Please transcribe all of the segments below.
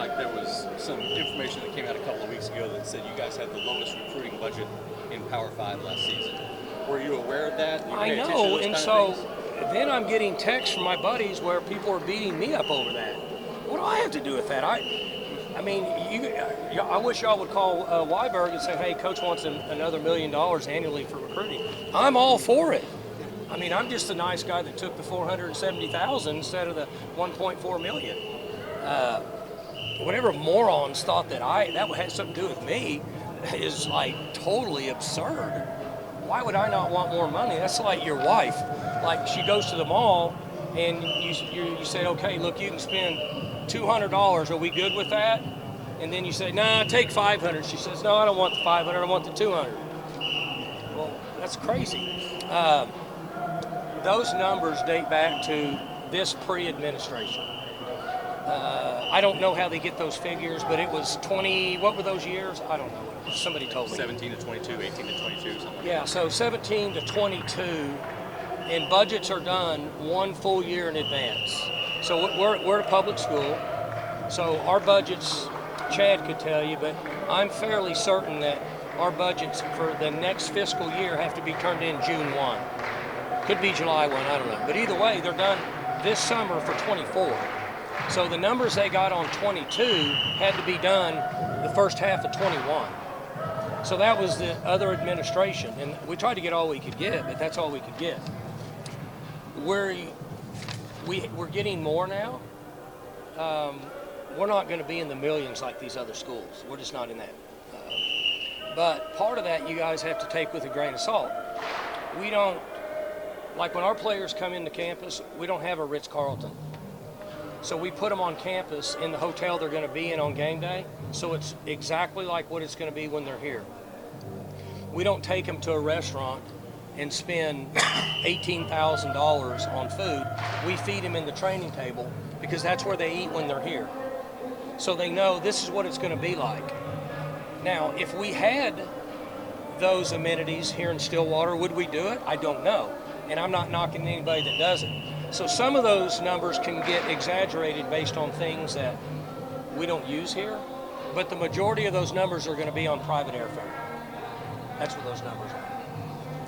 like there was some information that came out a couple of weeks ago that said you guys had the lowest recruiting budget in Power 5 last season. Were you aware of that? I know, and so then I'm getting texts from my buddies where people are beating me up over that. What do I have to do with that? I mean, I wish y'all would call Weiberg and say, hey, Coach wants another $1 million annually for recruiting. I'm all for it. I mean, I'm just a nice guy that took the $470,000 instead of the $1.4 million. Whatever morons thought that had something to do with me is like totally absurd. Why would I not want more money? That's like your wife. Like she goes to the mall and you say, okay, look, you can spend $200. Are we good with that? And then you say, nah, take $500. She says, no, I don't want the $500. I want the $200. Well, that's crazy. Those numbers date back to this pre-administration. I don't know how they get those figures, but it was 20, what were those years? I don't know. Somebody told me. 17 to 22, 18 to 22, something like Yeah, so 17 to 22, and budgets are done 1 full year in advance. So we're a public school, so our budgets, Chad could tell you, but I'm fairly certain that our budgets for the next fiscal year have to be turned in June 1. Could be July 1, I don't know. But either way, they're done this summer for 24. So the numbers they got on 22 had to be done the first half of 21. So that was the other administration, and we tried to get all we could get, but that's all we could get. We're getting more now. We're not going to be in the millions like these other schools. We're just not in that. But part of that you guys have to take with a grain of salt. We don't, like when our players come into campus, we don't have a Ritz-Carlton. So we put them on campus in the hotel they're going to be in on game day, so it's exactly like what it's going to be when they're here. We don't take them to a restaurant and spend $18,000 on food. We feed them in the training table because that's where they eat when they're here. So they know this is what it's going to be like. Now, if we had those amenities here in Stillwater, would we do it? I don't know. And I'm not knocking anybody that does it. So some of those numbers can get exaggerated based on things that we don't use here, but the majority of those numbers are going to be on private airfare. That's what those numbers are.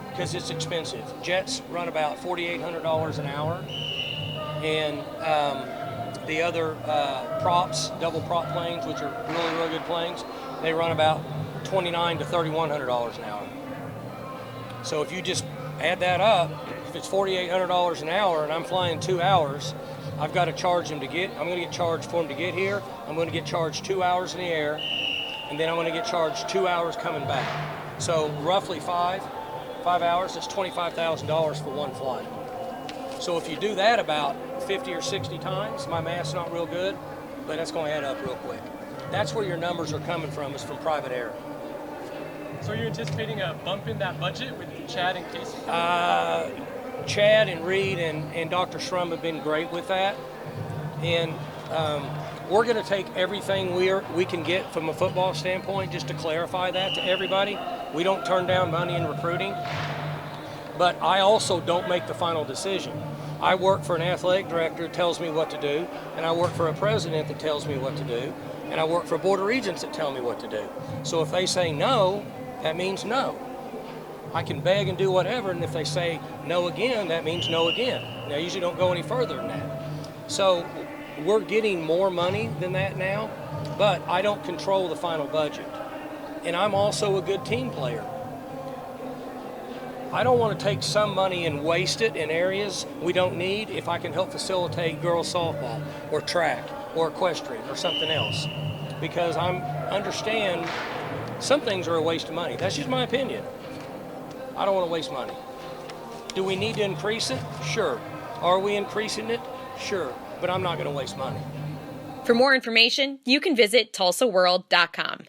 Because it's expensive. Jets run about $4,800 an hour, and the other props, double prop planes, which are really, really good planes, they run about $2,900 to $3,100 an hour. So if you just add that up, if it's $4,800 an hour and I'm flying 2 hours, I've got to charge them to get, I'm going to get charged for them to get here. I'm going to get charged 2 hours in the air, and then I'm going to get charged 2 hours coming back. So roughly five hours, that's $25,000 for one flight. So if you do that about 50 or 60 times, my math's not real good, but that's going to add up real quick. That's where your numbers are coming from, is from private air. So are you anticipating a bump in that budget with Chad and Casey? Chad and Reed and Dr. Shrum have been great with that. And we're going to take everything we can get from a football standpoint, just to clarify that to everybody. We don't turn down money in recruiting, but I also don't make the final decision. I work for an athletic director that tells me what to do, and I work for a president that tells me what to do, and I work for board of regents that tell me what to do. So if they say no, that means no. I can beg and do whatever, and if they say no again, that means no again. And I usually don't go any further than that. So we're getting more money than that now, but I don't control the final budget. And I'm also a good team player. I don't want to take some money and waste it in areas we don't need if I can help facilitate girls softball or track or equestrian or something else. Because I understand some things are a waste of money. That's just my opinion. I don't want to waste money. Do we need to increase it? Sure. Are we increasing it? Sure. But I'm not going to waste money. For more information, you can visit tulsaworld.com.